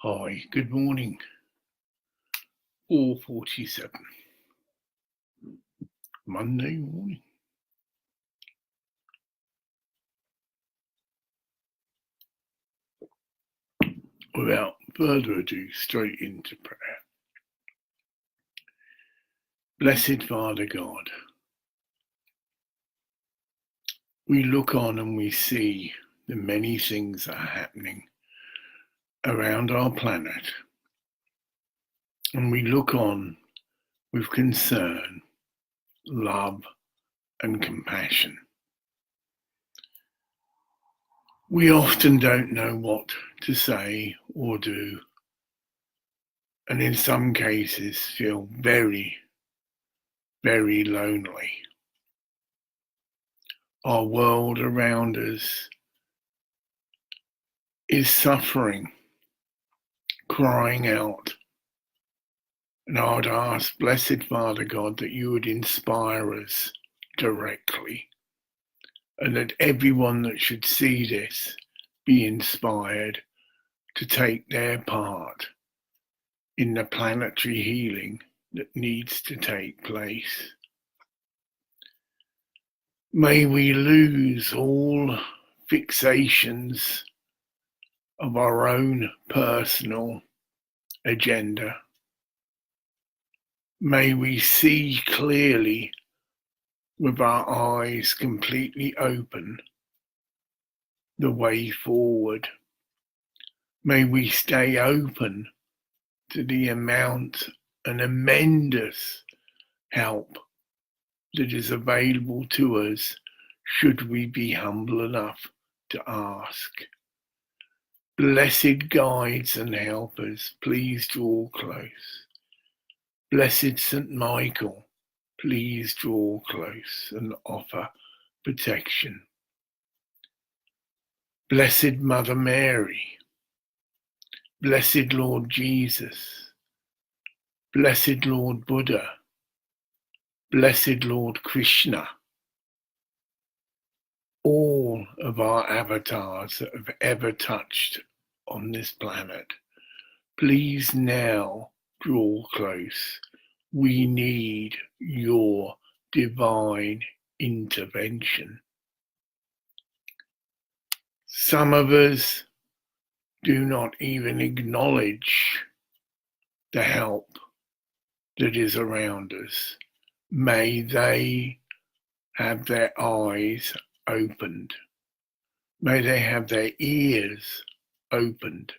Hi, good morning. 4:47, Monday morning. Without further ado, straight into prayer. Blessed Father God, we look on and we see the many things that are happening around our planet, and we look on with concern, love, and compassion. We often don't know what to say or do, and in some cases feel very, very lonely. Our world around us is suffering, crying out. And I would ask, Blessed Father God, that you would inspire us directly, and that everyone that should see this be inspired to take their part in the planetary healing that needs to take place. May we lose all fixations of our own personal agenda. May we see clearly with our eyes completely open the way forward. May we stay open to the amount and tremendous help that is available to us should we be humble enough to ask. Blessed guides and helpers, please draw close. Blessed St. Michael, please draw close and offer protection. Blessed Mother Mary, blessed Lord Jesus, blessed Lord Buddha, blessed Lord Krishna, all of our avatars that have ever touched on this planet, please now draw close. We need your divine intervention. Some of us do not even acknowledge the help that is around us. May they have their eyes opened. May they have their ears opened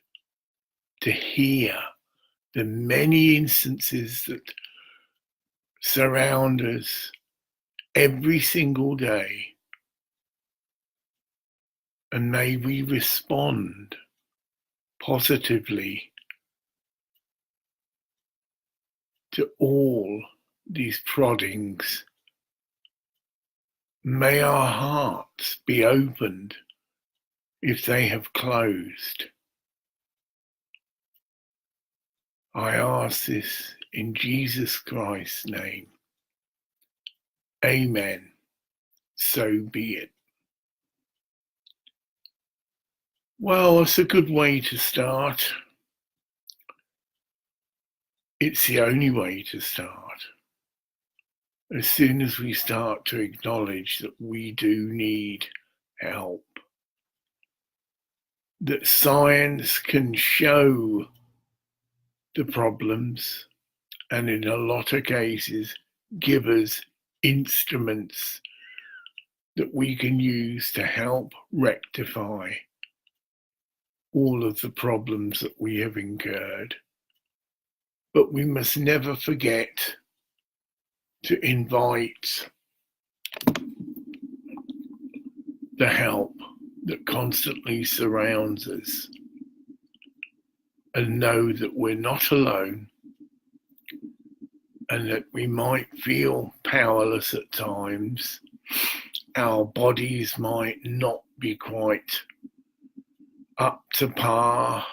to hear the many instances that surround us every single day. And may we respond positively to all these proddings. May our hearts be opened if they have closed. I ask this in Jesus Christ's name. Amen. So be it. Well, it's a good way to start. It's the only way to start. As soon as we start to acknowledge that we do need help, that science can show the problems and in a lot of cases give us instruments that we can use to help rectify all of the problems that we have incurred. But we must never forget to invite the help that constantly surrounds us and know that we're not alone and that we might feel powerless at times. Our bodies might not be quite up to par,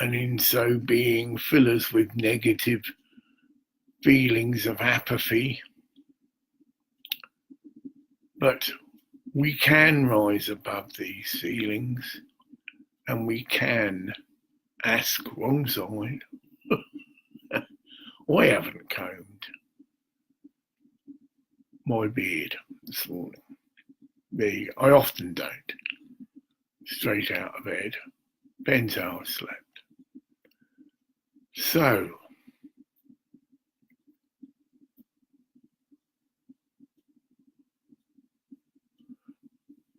and in so being fill us with negative feelings of apathy. But we can rise above these feelings, and we can Ask, wrong side. I haven't combed my beard this morning. I often don't. Straight out of bed. Depends how I slept. So,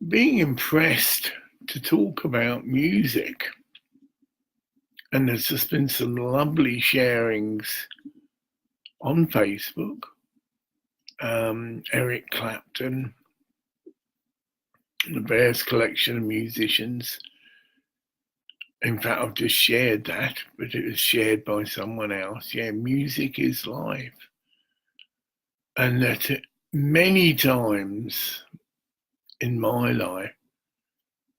being impressed to talk about music, and there's just been some lovely sharings on Facebook. Eric Clapton, the Bears collection of musicians. In fact, I've just shared that, but it was shared by someone else. Yeah, music is life. And that many times in my life,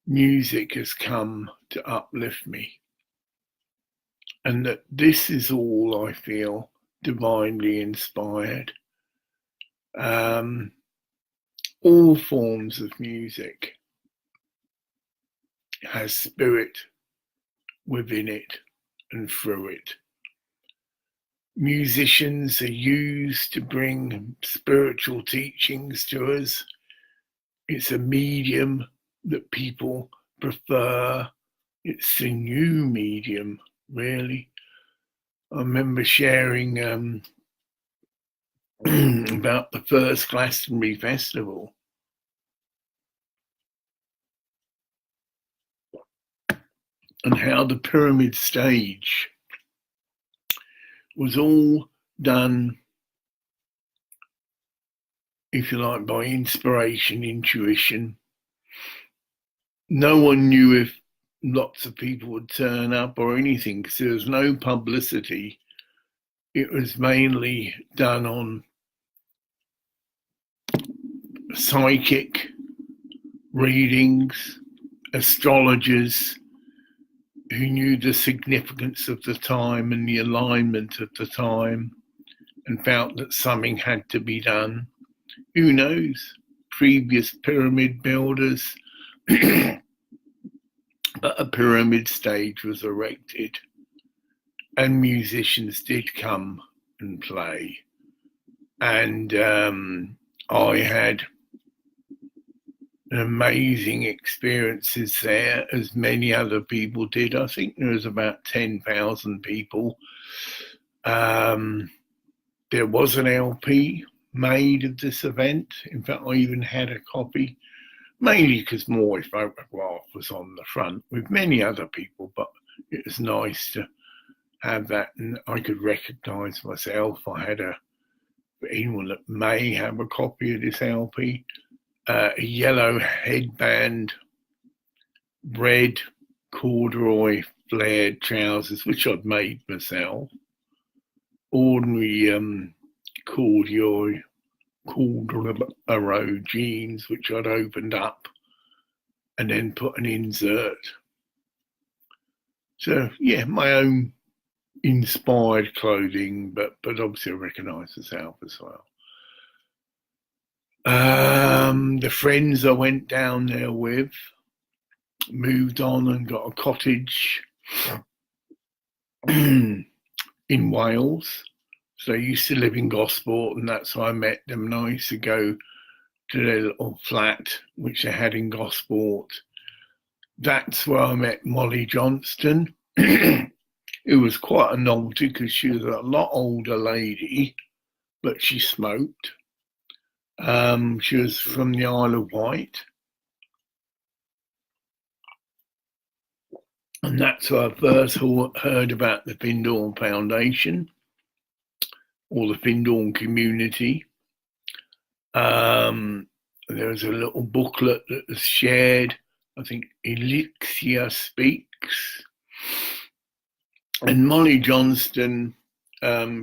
music has come to uplift me. And that this is all I feel divinely inspired. All forms of music has spirit within it and through it. Musicians are used to bring spiritual teachings to us. It's a medium that people prefer. It's a new medium, really. I remember sharing about the first Glastonbury festival. And how the pyramid stage was all done, if you like, by inspiration, intuition. No one knew if lots of people would turn up or anything, because there was no publicity. It was mainly done on psychic readings, astrologers who knew the significance of the time and the alignment of the time and felt that something had to be done. Who knows? Previous pyramid builders. But a pyramid stage was erected and musicians did come and play. And I had amazing experiences there, as many other people did. I think there was about 10,000 people. There was an LP made of this event. In fact, I even had a copy, mainly because my photograph was on the front with many other people, but it was nice to have that, and I could recognise myself. I had for anyone that may have a copy of this LP, a yellow headband, red corduroy flared trousers, which I'd made myself, ordinary corduroy jeans, which I'd opened up and then put an insert. So yeah, my own inspired clothing, but obviously I recognise myself as well. The friends I went down there with moved on and got a cottage in Wales. So they used to live in Gosport, and that's how I met them. And I used to go to their little flat, which they had in Gosport. That's where I met Molly Johnston. It was quite a novelty because she was a lot older lady, but she smoked. She was from the Isle of Wight. And that's where I first heard about the Findhorn Foundation, or the Findhorn community. There was a little booklet that was shared, I think Elixir Speaks. And Molly Johnston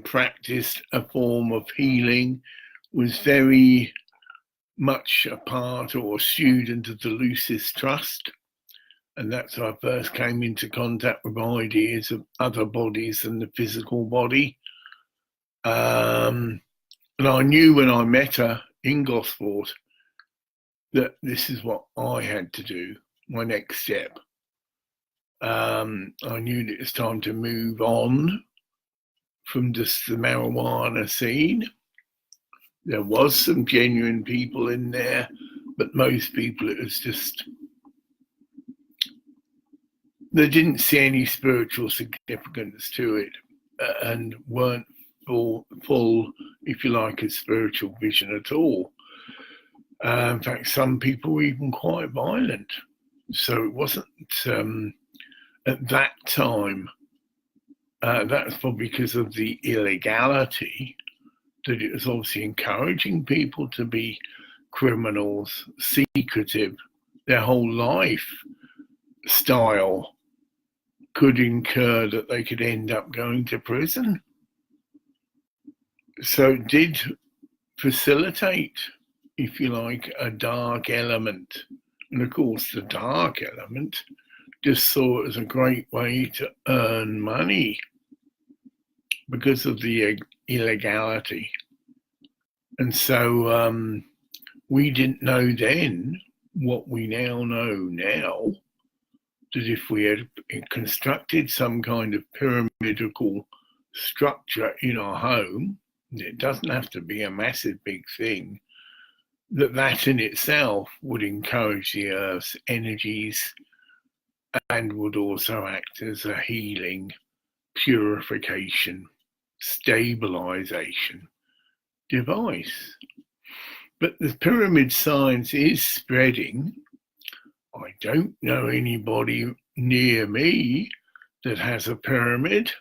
practiced a form of healing, was very much a part or a student of the Lucis Trust. And that's how I first came into contact with ideas of other bodies than the physical body. And I knew when I met her in Gosport that this is what I had to do, my next step. I knew that it's time to move on from just the marijuana scene. There was some genuine people in there, but most people, it was just, they didn't see any spiritual significance to it, and weren't full, if you like, a spiritual vision at all. In fact, some people were even quite violent. So it wasn't at that time, that's probably because of the illegality, that it was obviously encouraging people to be criminals, secretive. Their whole life style could incur that they could end up going to prison. So it did facilitate, if you like, a dark element. And of course, the dark element just saw it as a great way to earn money because of the illegality. And so we didn't know then what we now know now, that if we had constructed some kind of pyramidal structure in our home, it doesn't have to be a massive big thing, that in itself would encourage the earth's energies and would also act as a healing, purification, stabilization device. But the pyramid science is spreading. I don't know anybody near me that has a pyramid.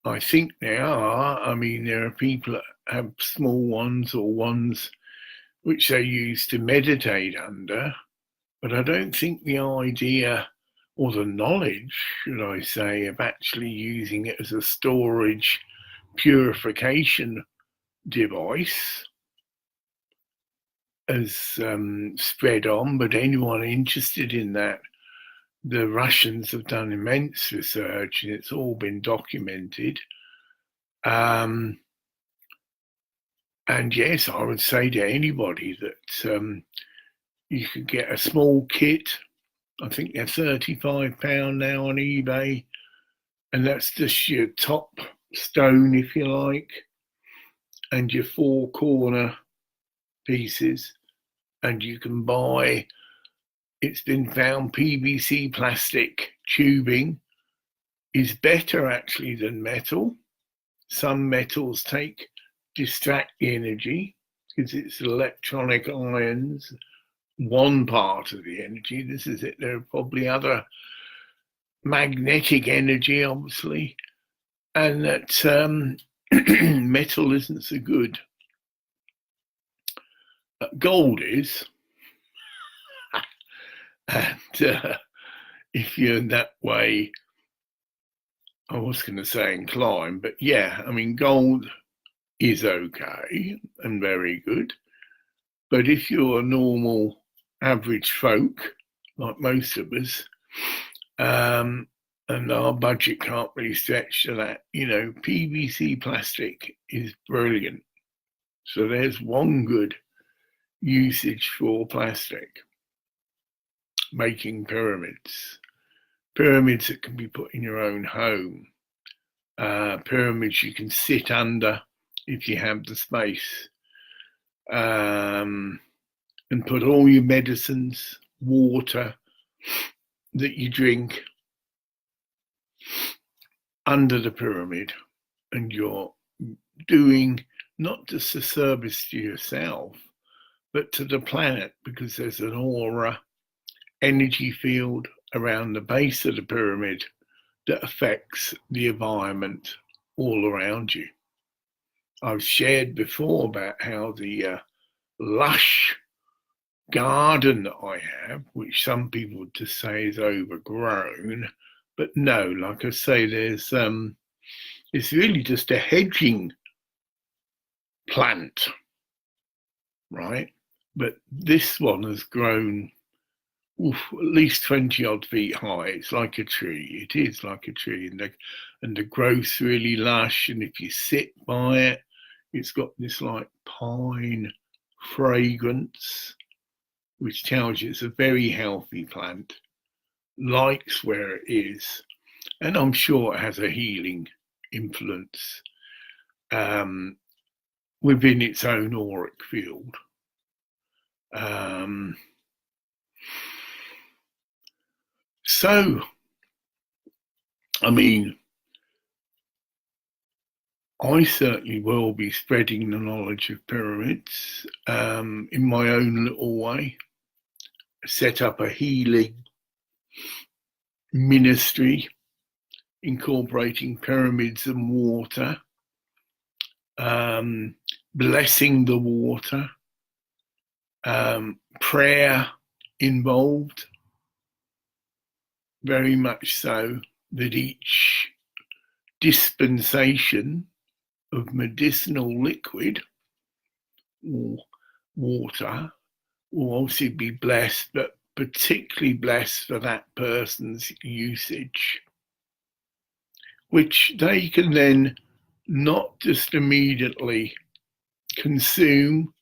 I think there are. I mean, there are people that have small ones or ones which they use to meditate under, but I don't think the idea or the knowledge, should I say, of actually using it as a storage purification device has spread on. But anyone interested in that, the Russians have done immense research and it's all been documented. And yes, I would say to anybody that you could get a small kit. I think they're £35 now on eBay, and that's just your top stone, if you like, and your four corner pieces. And you can buy, it's been found, PVC plastic tubing is better actually than metal. Some metals distract the energy because it's electronic ions, one part of the energy. This is it. There are probably other magnetic energy, obviously, and that metal isn't so good. Gold is, and if you're in that way, I was going to say inclined, but yeah, I mean, gold is okay and very good. But if you're a normal average folk, like most of us, and our budget can't really stretch to that, PVC plastic is brilliant. So there's one good usage for plastic. Making pyramids that can be put in your own home, pyramids you can sit under if you have the space, and put all your medicines, water that you drink under the pyramid, and you're doing not just a service to yourself but to the planet, because there's an aura energy field around the base of the pyramid that affects the environment all around you. I've shared before about how the lush garden that I have, which some people would just say is overgrown, but no, like I say, there's it's really just a hedging plant, right? But this one has grown at least 20 odd feet high. It's like a tree. It is like a tree, and the growth's really lush. And if you sit by it, it's got this like pine fragrance, which tells you it's a very healthy plant. likes where it is, and I'm sure it has a healing influence within its own auric field. So, I mean, I certainly will be spreading the knowledge of pyramids in my own little way. Set up a healing ministry incorporating pyramids and water, blessing the water, prayer involved, very much so, that each dispensation of medicinal liquid or water will obviously be blessed, but particularly blessed for that person's usage, which they can then not just immediately consume,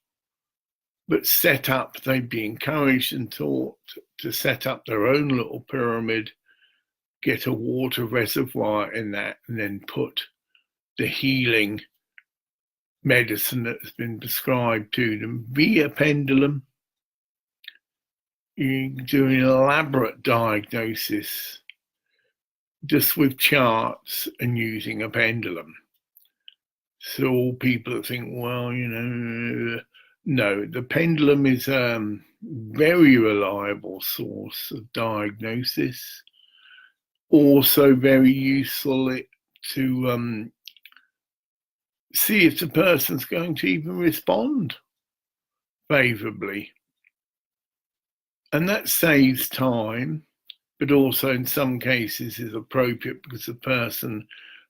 but set up. They'd be encouraged and taught to set up their own little pyramid, get a water reservoir in that, and then put the healing medicine that has been prescribed to them via pendulum. You do an elaborate diagnosis just with charts and using a pendulum. So all people that think, well, no, the pendulum is a very reliable source of diagnosis. Also very useful to see if the person's going to even respond favourably. And that saves time, but also in some cases is appropriate because the person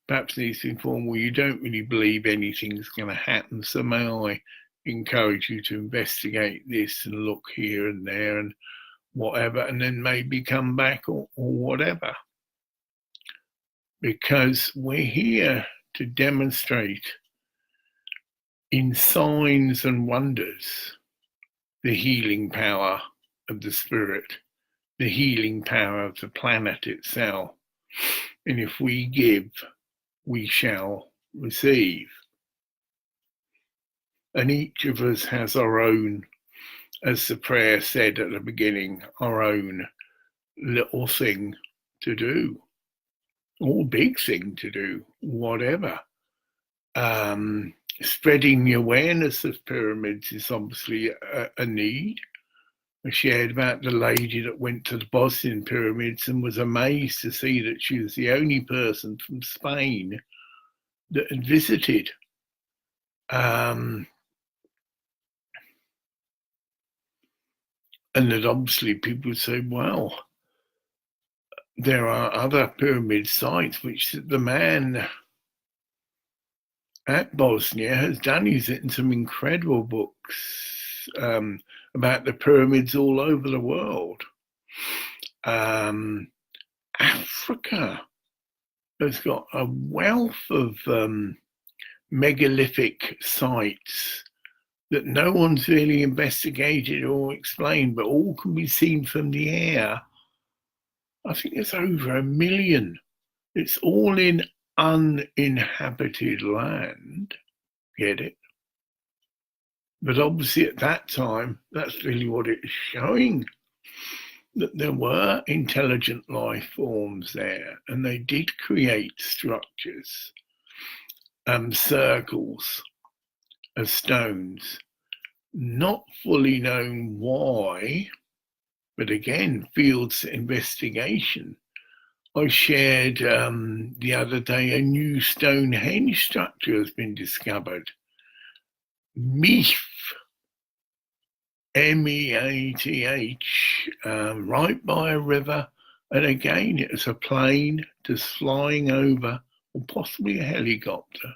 perhaps needs to inform, well, you don't really believe anything's going to happen, so may I encourage you to investigate this and look here and there and whatever, and then maybe come back or whatever. Because we're here to demonstrate in signs and wonders the healing power of the spirit, the healing power of the planet itself. And if we give, we shall receive. And each of us has our own, as the prayer said at the beginning, our own little thing to do, or big thing to do, whatever. Spreading the awareness of pyramids is obviously a need. I shared about the lady that went to the Bosnian pyramids and was amazed to see that she was the only person from Spain that had visited. And that obviously people would say, well, there are other pyramid sites which the man at Bosnia has done. He's written some incredible books about the pyramids all over the world. Africa has got a wealth of megalithic sites that no one's really investigated or explained, but all can be seen from the air. I think it's over 1 million. It's all in uninhabited land. Get it? But obviously at that time, that's really what it's showing, that there were intelligent life forms there, and they did create structures, circles of stones, not fully known why, but again, fields investigation. I shared the other day a new Stonehenge structure has been discovered. Meath, MEATH, right by a river. And again, it was a plane just flying over, or possibly a helicopter,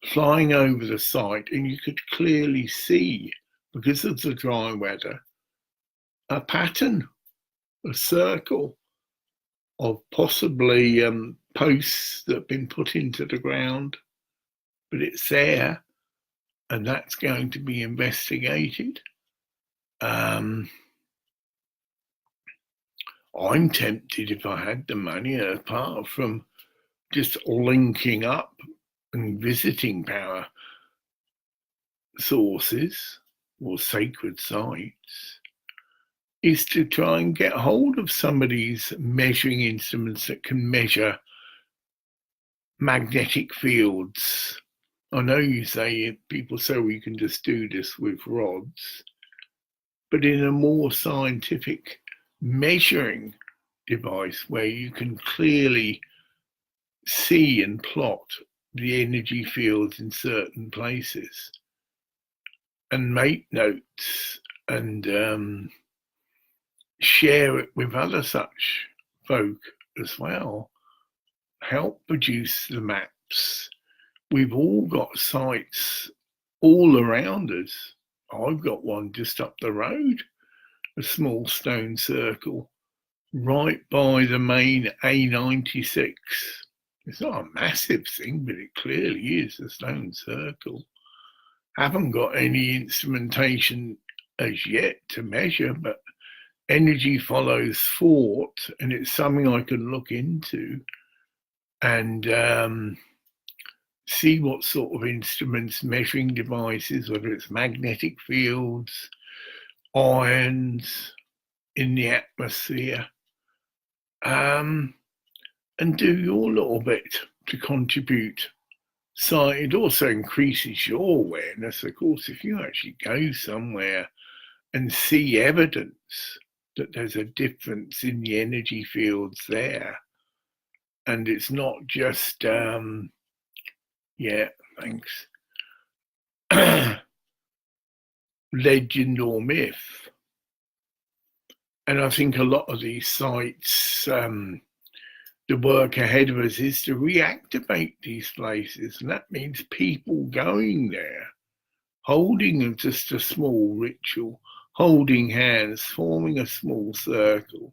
flying over the site. And you could clearly see, because of the dry weather, a pattern, a circle of possibly posts that have been put into the ground, but it's there, and that's going to be investigated. I I'm tempted, if I had the money, apart from just linking up and visiting power sources or sacred sites, is to try and get hold of some of these measuring instruments that can measure magnetic fields. I know you say, people say we can just do this with rods, but in a more scientific measuring device where you can clearly see and plot the energy fields in certain places and make notes and share it with other such folk as well, help produce the maps. We've all got sites all around us. I've got one just up the road, a small stone circle right by the main A96. It's not a massive thing, but it clearly is a stone circle. Haven't got any instrumentation as yet to measure, but energy follows thought, and it's something I can look into and see what sort of instruments, measuring devices, whether it's magnetic fields, ions in the atmosphere, and do your little bit to contribute. So it also increases your awareness. Of course, if you actually go somewhere and see evidence that there's a difference in the energy fields there, and it's not just, yeah, thanks, legend or myth. And I think a lot of these sites, the work ahead of us is to reactivate these places. And that means people going there, holding just a small ritual, holding hands, forming a small circle,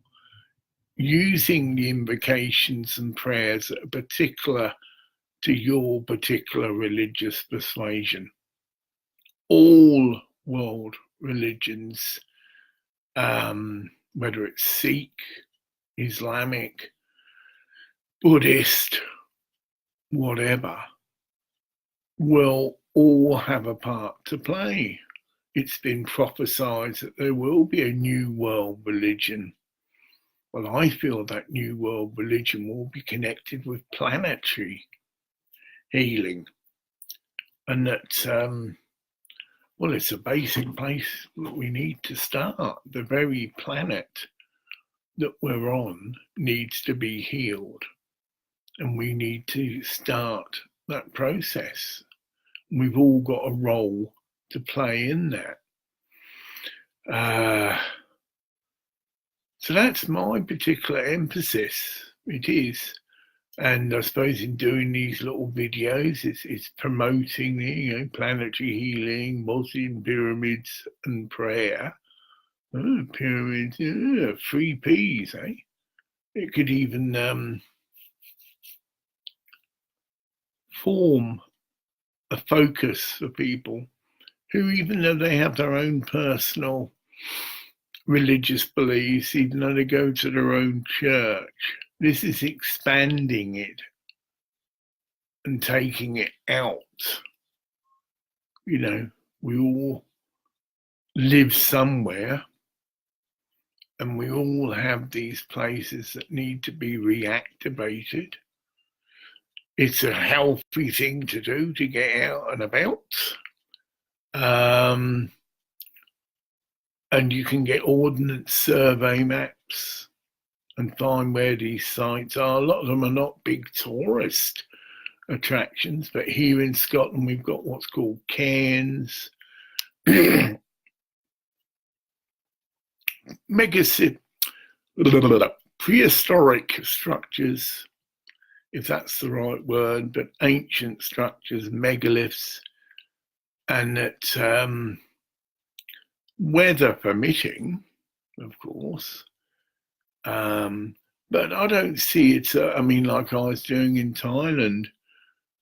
using the invocations and prayers that are particular to your particular religious persuasion. All world religions, whether it's Sikh, Islamic, Buddhist, whatever, will all have a part to play. It's been prophesied that there will be a new world religion. Well, I feel that new world religion will be connected with planetary healing, and that, well, it's a basic place that we need to start. The very planet that we're on needs to be healed, and we need to start that process. We've all got a role to play in that. So that's my particular emphasis. It is. And I suppose in doing these little videos, it's promoting the planetary healing, Muslim pyramids and prayer. Oh, pyramids, 3 Ps, eh? It could even form a focus for people who, even though they have their own personal religious beliefs, even though they go to their own church, this is expanding it and taking it out. We all live somewhere, and we all have these places that need to be reactivated. It's a healthy thing to do, to get out and about. And you can get ordnance survey maps and find where these sites are. A lot of them are not big tourist attractions, but here in Scotland we've got what's called cairns, prehistoric structures, if that's the right word, but ancient structures, megaliths, and that, weather permitting, of course, but I don't see it, like I was doing in Thailand,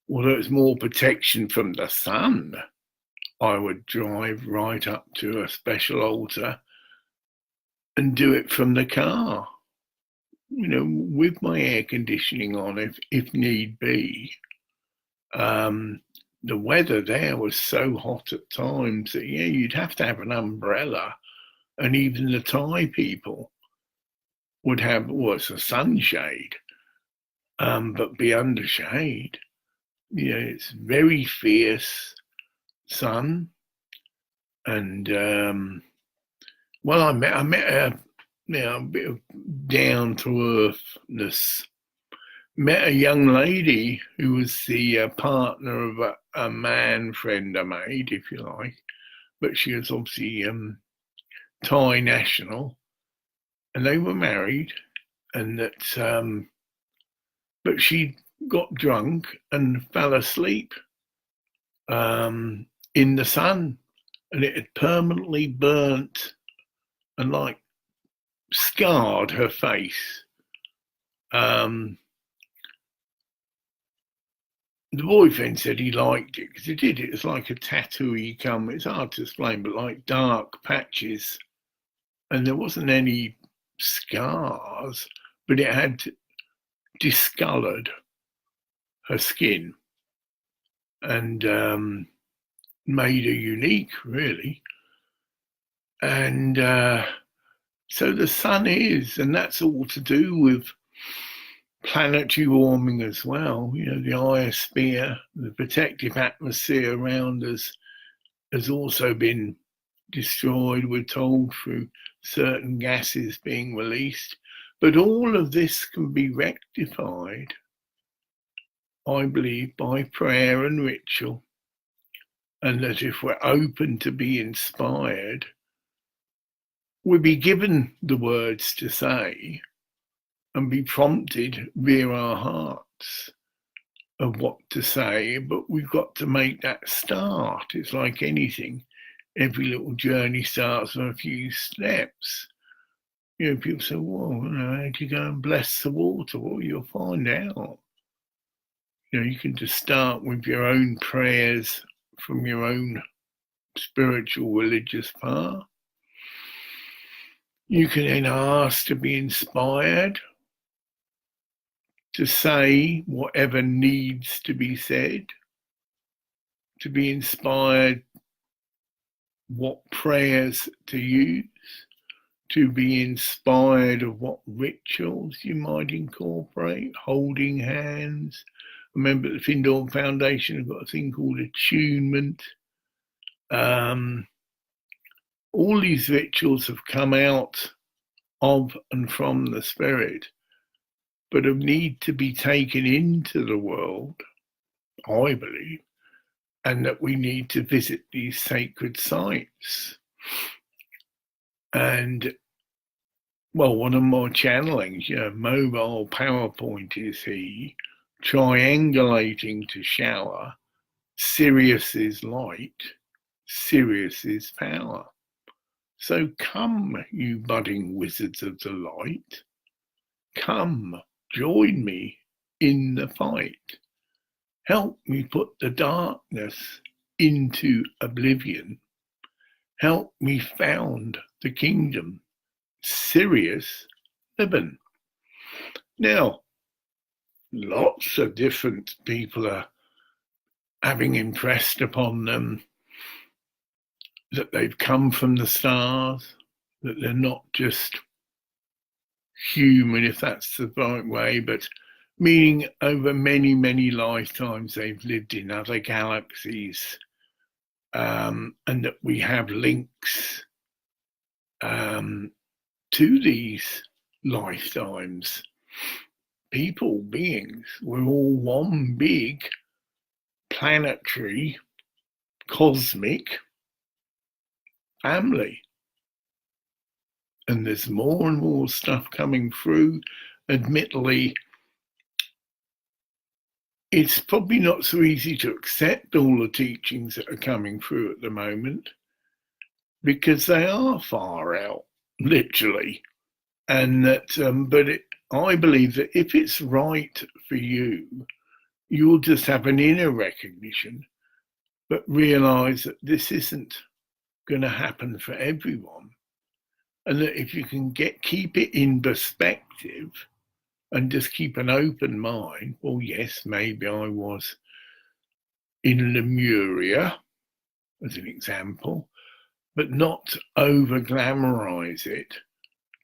although it's more protection from the sun, I would drive right up to a special altar and do it from the car. with my air conditioning on, if need be. The weather there was so hot at times that you'd have to have an umbrella, and even the Thai people would have a sunshade, but be under shade. It's very fierce sun, and I met a bit of down to earthness. Met a young lady who was the partner of a man friend I made, if you like, but she was obviously Thai national, and they were married, and that but she got drunk and fell asleep in the sun, and it had permanently burnt and scarred her face. The boyfriend said he liked it because it was like a tattooy it's hard to explain, but like dark patches, and there wasn't any scars, but it had discolored her skin and made her unique, really. And so the sun and that's all to do with planetary warming as well. The iosphere, the protective atmosphere around us has also been destroyed, we're told, through certain gases being released. But all of this can be rectified, I believe, by prayer and ritual. And that if we're open to be inspired, we'll be given the words to say and be prompted via our hearts of what to say, but we've got to make that start. It's like anything. Every little journey starts with a few steps. People say, well, how do you go and bless the water? Well, you'll find out. You can just start with your own prayers from your own spiritual religious path. You can then ask to be inspired to say whatever needs to be said, to be inspired what prayers to use, to be inspired of what rituals you might incorporate, holding hands. Remember, the Findhorn Foundation have got a thing called attunement. All these rituals have come out of and from the spirit, but need to be taken into the world, I believe, and that we need to visit these sacred sites. And, one of my channelings, mobile PowerPoint is he, triangulating to shower, Sirius is light, Sirius is power. So come, you budding wizards of the light, come, join me in the fight. Help me put the darkness into oblivion. Help me found the kingdom, Sirius living. Now, lots of different people are having impressed upon them that they've come from the stars, that they're not just human, if that's the right way, but meaning over many, many lifetimes they've lived in other galaxies, and that we have links to these lifetimes. People, beings, we're all one big planetary, cosmic family. And there's more and more stuff coming through. Admittedly, it's probably not so easy to accept all the teachings that are coming through at the moment, because they are far out, literally. And that, I believe that if it's right for you, you'll just have an inner recognition, but realize that this isn't going to happen for everyone. And that if you can keep it in perspective, and just keep an open mind. Well, yes, maybe I was in Lemuria, as an example, but not over glamorize it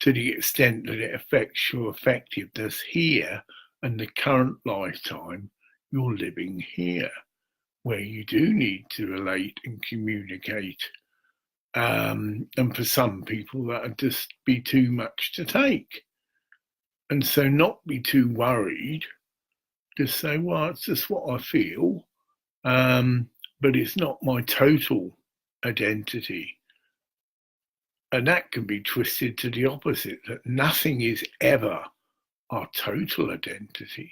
to the extent that it affects your effectiveness here and the current lifetime you're living here, where you do need to relate and communicate. And for some people, that would just be too much to take. And so not be too worried, just say, well, it's just what I feel, but it's not my total identity. And that can be twisted to the opposite, that nothing is ever our total identity.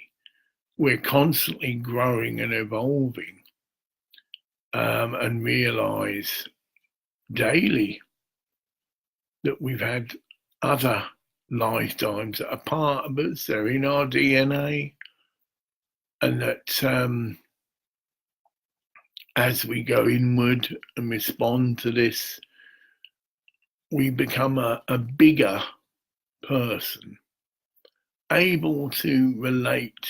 We're constantly growing and evolving, and realize daily that we've had other lifetimes that are part of us, they're in our DNA, and that as we go inward and respond to this, we become a bigger person, able to relate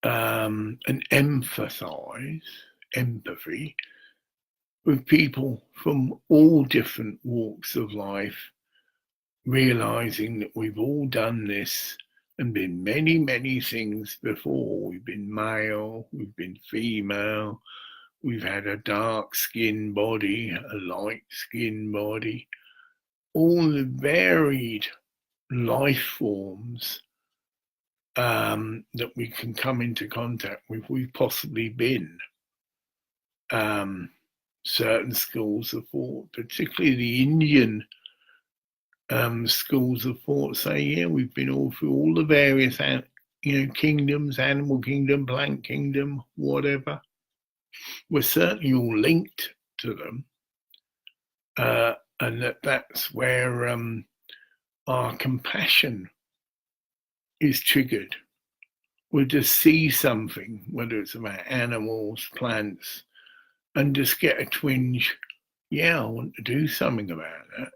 and emphasize empathy with people from all different walks of life, realizing that we've all done this and been many, many things before. We've been male, we've been female, we've had a dark skin body, a light skin body, all the varied life forms that we can come into contact with, we've possibly been. Certain schools of thought, particularly the Indian schools of thought, say, yeah, we've been all through all the various, kingdoms, animal kingdom, plant kingdom, whatever. We're certainly all linked to them, and that's where our compassion is triggered. We'll just see something, whether it's about animals, plants, and just get a twinge. Yeah, I want to do something about that.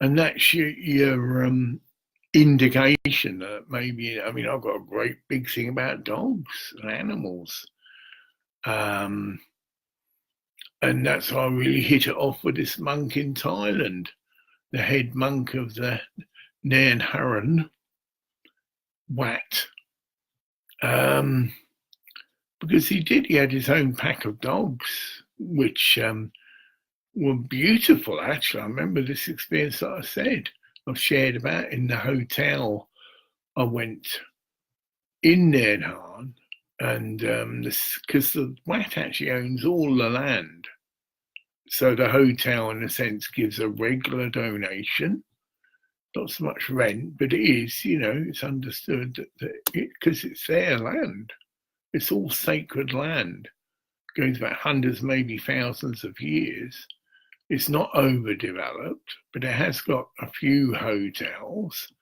And that's your indication that maybe, I've got a great big thing about dogs and animals. And that's why I really hit it off with this monk in Thailand, the head monk of the Nairn Haran, Wat. Because he had his own pack of dogs, which were beautiful, actually. I remember this experience that I've shared about in the hotel I went in Nairn Haran, and because the Wat actually owns all the land. So the hotel, in a sense, gives a regular donation, not so much rent, but it is, it's understood that because it's their land. It's all sacred land. It goes back hundreds, maybe thousands of years. It's not overdeveloped, but it has got a few hotels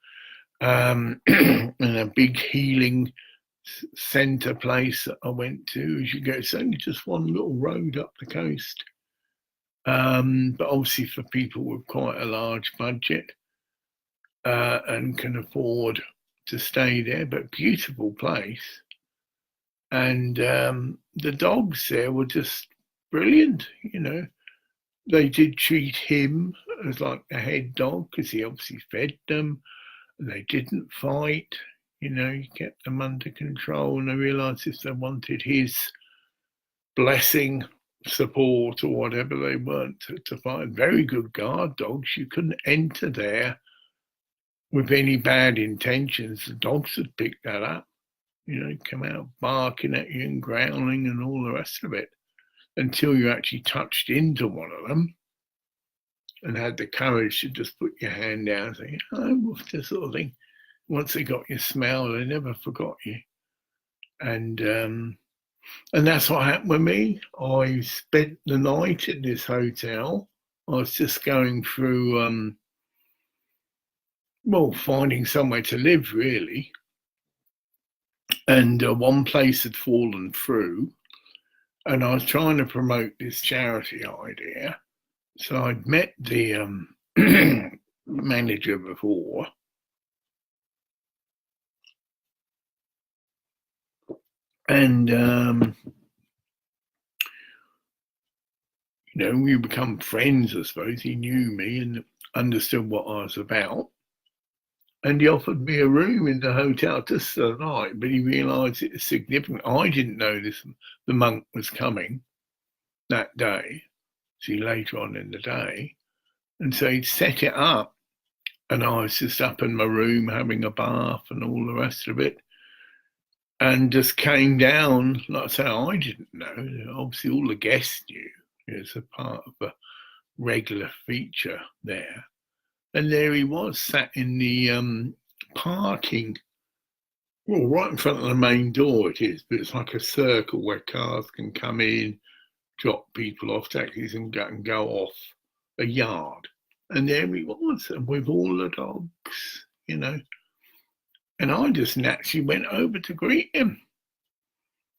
and a big healing centre place that I went to. As you go, it's only just one little road up the coast. But obviously for people with quite a large budget and can afford to stay there, but beautiful place. And the dogs there were just brilliant, They did treat him as like a head dog because he obviously fed them. And they didn't fight, he kept them under control. And I realised if they wanted his blessing, support or whatever, they weren't to fight. Very good guard dogs. You couldn't enter there with any bad intentions. The dogs would pick that up. Come out barking at you and growling and all the rest of it until you actually touched into one of them and had the courage to just put your hand down and say, oh, this sort of thing. Once they got your smell, they never forgot you. And that's what happened with me. I spent the night at this hotel. I was just going through, finding somewhere to live, really. And one place had fallen through, and I was trying to promote this charity idea. So I'd met the manager before, And, we become friends, I suppose. He knew me and understood what I was about. And he offered me a room in the hotel just for the night, but he realised it was significant. I didn't know the monk was coming that day, see, later on in the day. And so he'd set it up, and I was just up in my room having a bath and all the rest of it, and just came down. Like I say, I didn't know. Obviously, all the guests knew. It's a part of a regular feature there. And there he was, sat in the parking, well, right in front of the main door it is, but it's like a circle where cars can come in, drop people off, taxis, and go off a yard. And there he was, with all the dogs, And I just naturally went over to greet him.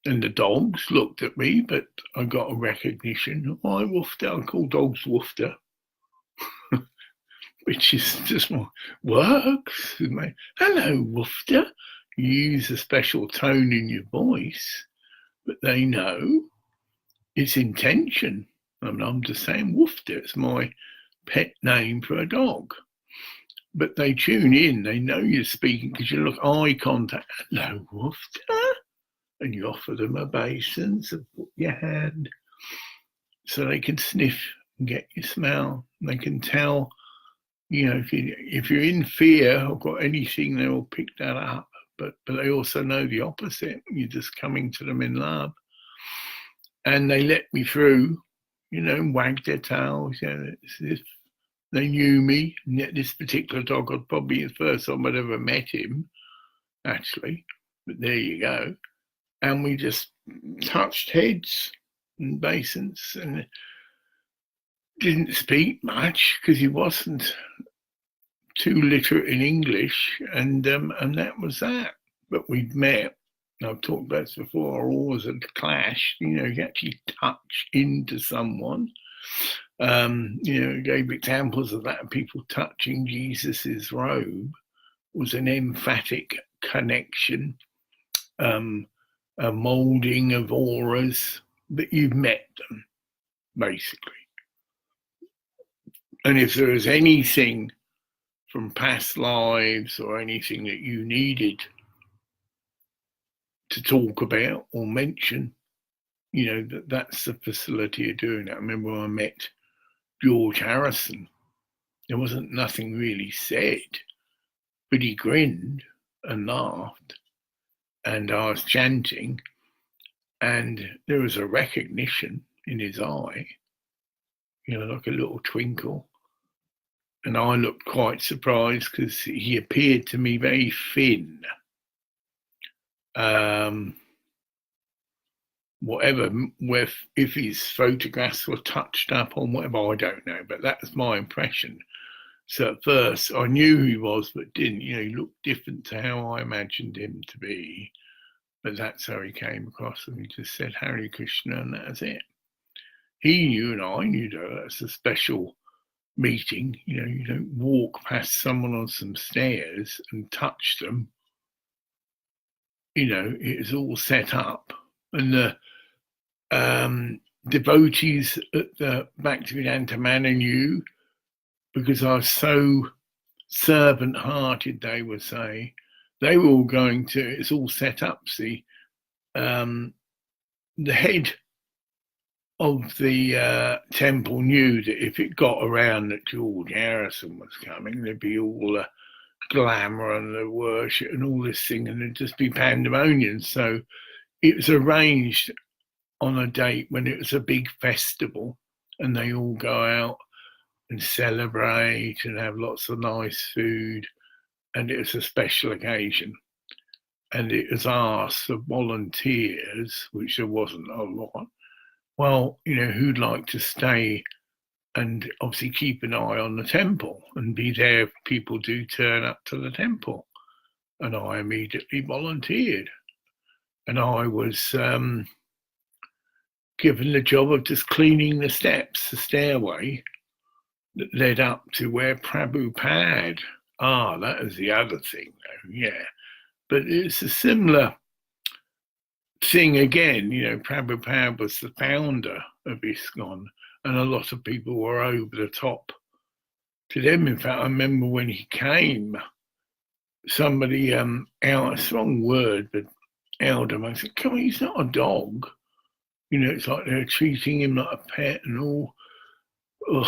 And the dogs looked at me, but I got a recognition. I woofter, I call dogs woofter. Which is just works. Hello, woofter. You use a special tone in your voice, but they know it's intention. I'm just saying woofter. It's my pet name for a dog. But they tune in. They know you're speaking because you look eye contact. Hello, woofter. And you offer them a basin, so put your hand so they can sniff and get your smell. And they can tell. If you're in fear or got anything, they will pick that up. But they also know the opposite. You're just coming to them in love. And they let me through, wagged their tails. As if they knew me. And yet this particular dog, I'd probably the first time I'd ever met him, actually. But there you go. And we just touched heads and basins and didn't speak much because he wasn't too literate in English, and that was that. But we'd met. I've talked about this before. Always a clash. You actually touch into someone. Gave examples of that. People touching Jesus's robe was an emphatic connection, a molding of auras that you've met them, basically. And if there is anything from past lives or anything that you needed to talk about or mention, that's the facility of doing that. I remember when I met George Harrison, there wasn't nothing really said, but he grinned and laughed, and I was chanting, and there was a recognition in his eye, like a little twinkle. And I looked quite surprised because he appeared to me very thin. If his photographs were touched up on whatever, I don't know, but that was my impression. So at first I knew who he was, but didn't, he looked different to how I imagined him to be. But that's how he came across, and he just said Hare Krishna, and that's it. He knew and I knew that that's a special meeting. You don't walk past someone on some stairs and touch them. It is all set up. And the devotees at the Bhaktivedanta Manor knew, because I was so servant-hearted, they would say. They were all going to, it's all set up, see. The head of the temple knew that if it got around that George Harrison was coming, there'd be all the glamour and the worship and all this thing, and there'd just be pandemonium. So it was arranged on a date when it was a big festival, and they all go out and celebrate and have lots of nice food, and it was a special occasion. And it was asked for volunteers, which there wasn't a lot. Well, who'd like to stay and obviously keep an eye on the temple and be there if people do turn up to the temple? And I immediately volunteered. And I was given the job of just cleaning the steps, the stairway that led up to where Prabhupada. That was the other thing, though, yeah. But it's a similar thing again, Prabhupada was the founder of ISKCON, and a lot of people were over the top to them. In fact, I remember when he came, somebody, it's the wrong word, but held him. I said, come on, he's not a dog. It's like they're treating him like a pet and all. Ugh.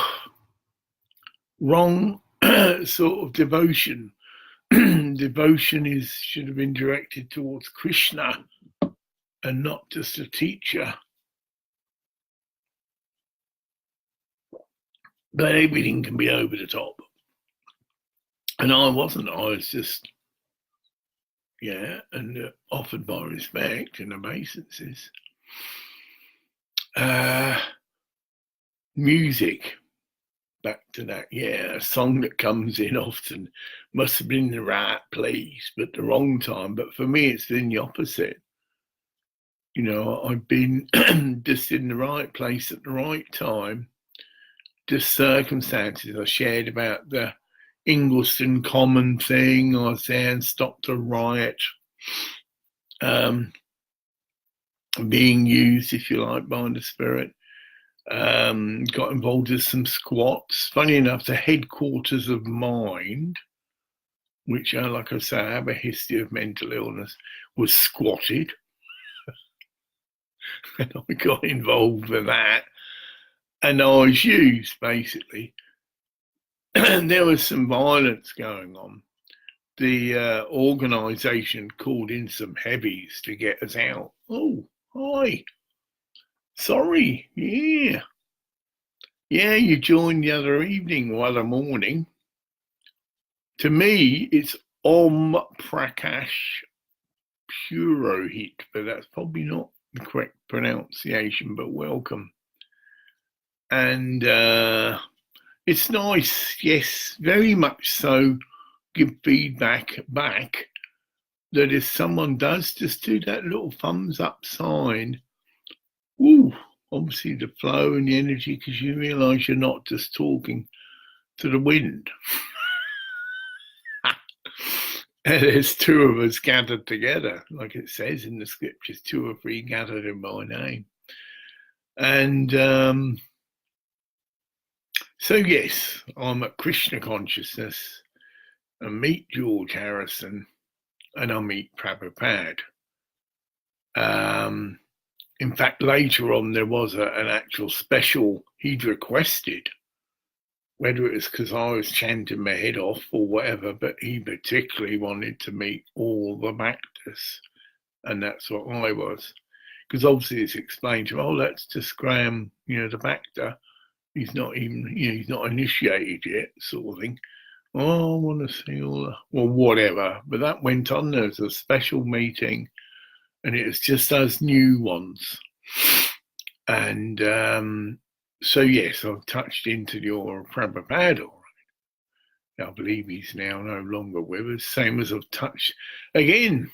Wrong sort of devotion. Devotion should have been directed towards Krishna and not just a teacher. But everything can be over the top. And I wasn't. I was just, and offered my respect and obeisances. Music. Back to that, a song that comes in often must have been in the right place, but the wrong time. But for me, it's been the opposite. I've been just in the right place at the right time. Just circumstances. I shared about the Ingleston Common thing. I was there and stopped a riot being used, if you like, by the spirit. Got involved with some squats. Funny enough, the headquarters of Mind, which, like I say, I have a history of mental illness, was squatted. And I got involved with that. And I was used, basically. And there was some violence going on. The organisation called in some heavies to get us out. Oh, hi. Sorry, yeah, you joined the other evening or other morning. To me, it's Om Prakash Purohit, but that's probably not the correct pronunciation, but welcome. And it's nice, yes, very much so, give feedback back that if someone does just do that little thumbs up sign, obviously the flow and the energy, because you realise you're not just talking to the wind. And there's two of us gathered together, like it says in the scriptures, 2 or 3 gathered in my name. And so, yes, I'm at Krishna consciousness. I meet George Harrison and I meet Prabhupada. In fact, later on, there was an actual special he'd requested, whether it was because I was chanting my head off or whatever, but he particularly wanted to meet all the Bhaktas, and that's what I was. Because obviously it's explained to him, that's just Graham, the Bhakta. He's not even, he's not initiated yet, sort of thing. Oh, I want to see all the, well, whatever. But that went on. There was a special meeting, and it was just us new ones. And so, yes, I've touched into your Prabhupada already. I believe he's now no longer with us. Same as I've touched, again,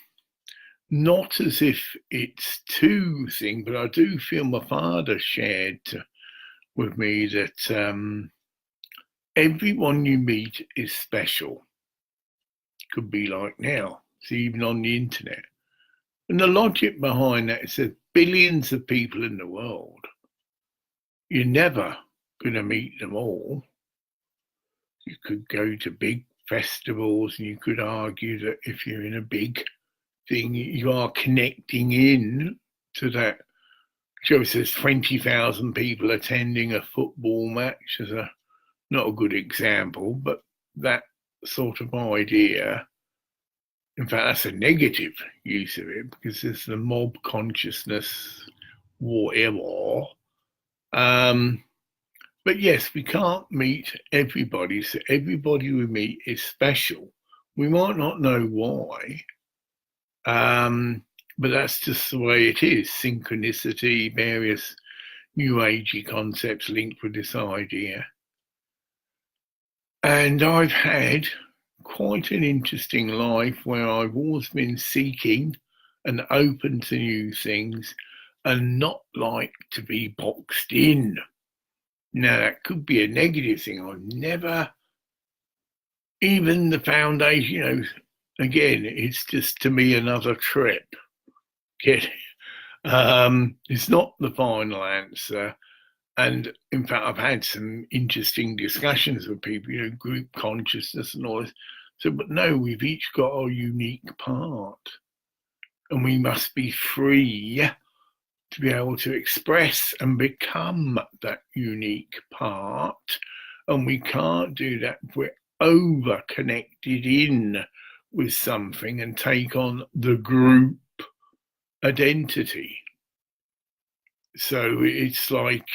not as if it's two thing, but I do feel my father shared with me that everyone you meet is special. Could be like now, it's even on the internet. And the logic behind that is there's billions of people in the world. You're never going to meet them all. You could go to big festivals and you could argue that if you're in a big thing, you are connecting in to that. Joe says 20,000 people attending a football match is not a good example, but that sort of idea. In fact, that's a negative use of it because there's the mob consciousness, whatever. But yes, we can't meet everybody. So everybody we meet is special. We might not know why, but that's just the way it is. Synchronicity, various new agey concepts linked with this idea. And I've had quite an interesting life where I've always been seeking and open to new things and not like to be boxed in. Now, that could be a negative thing. I've never, even the foundation, again, it's just to me another trip. It's not the final answer. And in fact, I've had some interesting discussions with people, group consciousness and all this. So, but no, we've each got our unique part, and we must be free to be able to express and become that unique part. And we can't do that if we're over connected in with something and take on the group identity. So it's like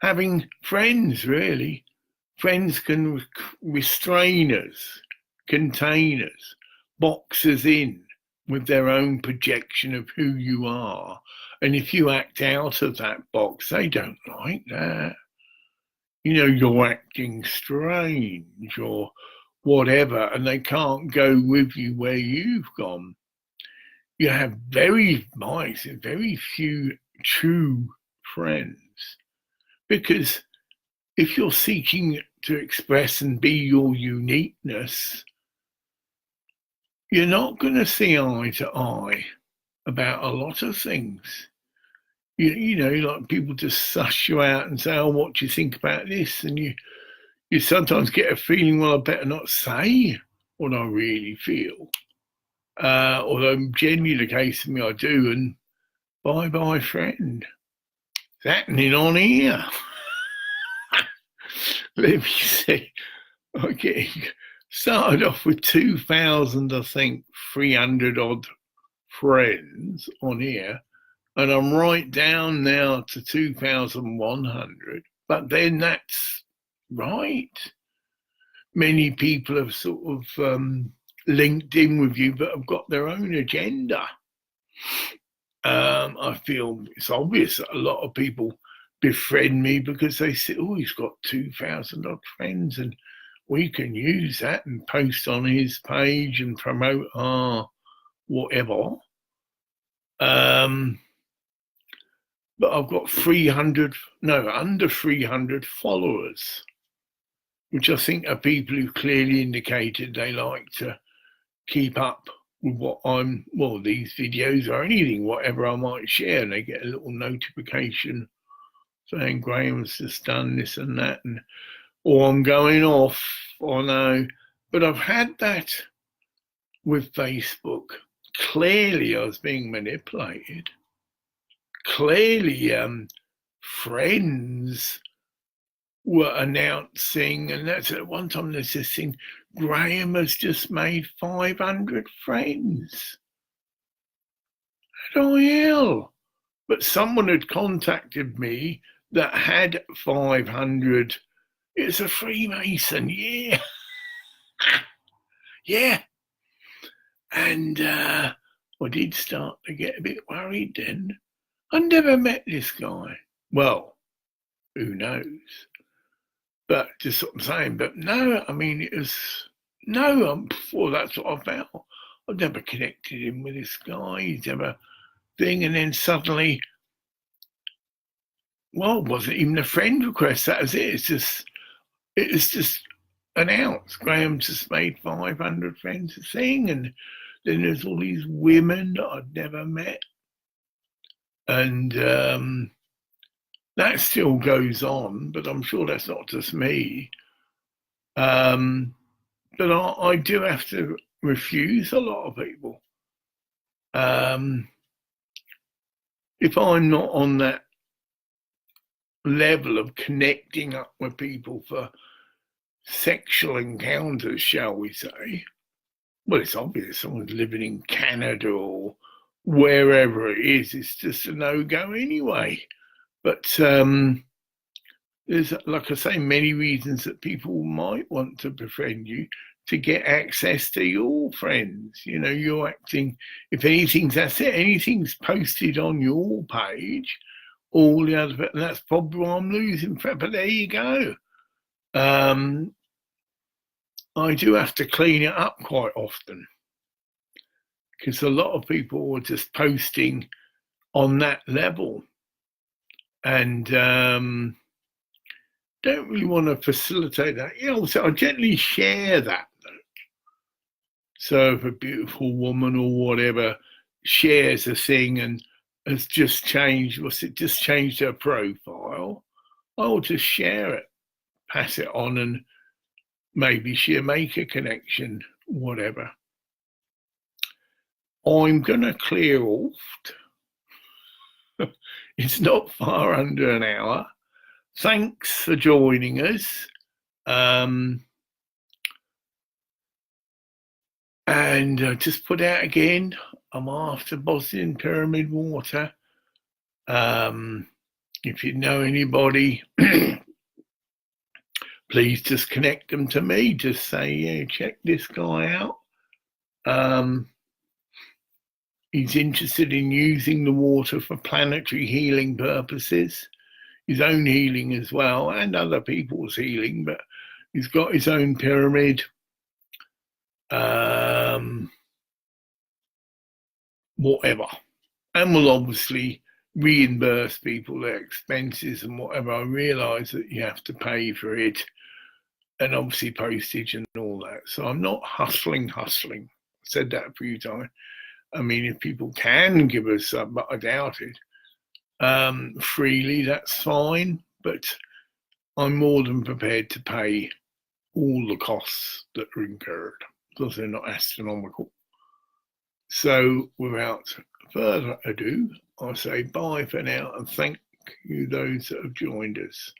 having friends, really. Friends can restrain us, contain us, box us in with their own projection of who you are. And if you act out of that box, they don't like that. You're acting strange or whatever, and they can't go with you where you've gone. You have very few true friends, because if you're seeking to express and be your uniqueness, you're not going to see eye to eye about a lot of things. Like people just suss you out and say, oh, what do you think about this? And you sometimes get a feeling, well, I better not say what I really feel. Although generally the case of me, I do, and bye, friend. It's happening on here. Let me see. Okay, started off with 2,000, I think, 300 odd friends on here, and I'm right down now to 2,100. But then that's right. Many people have sort of linked in with you, but have got their own agenda. I feel it's obvious that a lot of people befriend me because they say, oh, he's got 2,000 odd friends and we can use that and post on his page and promote our whatever. But I've got under 300 followers, which I think are people who clearly indicated they like to keep up with these videos or anything, whatever I might share, and they get a little notification saying Graham's just done this and that, or I'm going off, or no. But I've had that with Facebook. Clearly I was being manipulated. Clearly friends were announcing, and that's at one time there's this thing, Graham has just made 500 friends. How the hell? But someone had contacted me that had 500. It's a Freemason, yeah. Yeah. And I did start to get a bit worried then. I never met this guy. Well, who knows? But just what I'm saying, but no, I mean, that's what I felt. I've never connected him with this guy. He's never thing, and then suddenly, well, it wasn't even a friend request. That was it. It's just announced. Graham just made 500 friends a thing, and then there's all these women that I'd never met, and that still goes on. But I'm sure that's not just me. But I do have to refuse a lot of people. If I'm not on that level of connecting up with people for sexual encounters, shall we say, well, it's obvious someone's living in Canada or wherever it is, it's just a no-go anyway. But there's, like I say, many reasons that people might want to befriend you to get access to your friends. You're acting, if anything's posted on your page, all the other, and that's probably why I'm losing. But there you go. I do have to clean it up quite often because a lot of people are just posting on that level and don't really want to facilitate that. So I gently share that. So if a beautiful woman or whatever shares a thing and has just changed, just changed her profile, I'll just share it, pass it on, and maybe she'll make a connection, whatever. I'm going to clear off. It's not far under an hour. Thanks for joining us. And just put out again, I'm after Bosnian Pyramid water. If you know anybody, please just connect them to me. Just say, yeah, check this guy out. He's interested in using the water for planetary healing purposes, his own healing as well, and other people's healing, but he's got his own pyramid. Whatever. And will obviously reimburse people their expenses and whatever. I realise that you have to pay for it, and obviously postage and all that. So I'm not hustling. I said that a few times. I mean, if people can give us some, but I doubt it, freely, that's fine. But I'm more than prepared to pay all the costs that are incurred, because they're not astronomical. So without further ado, I say bye for now, and thank you those that have joined us.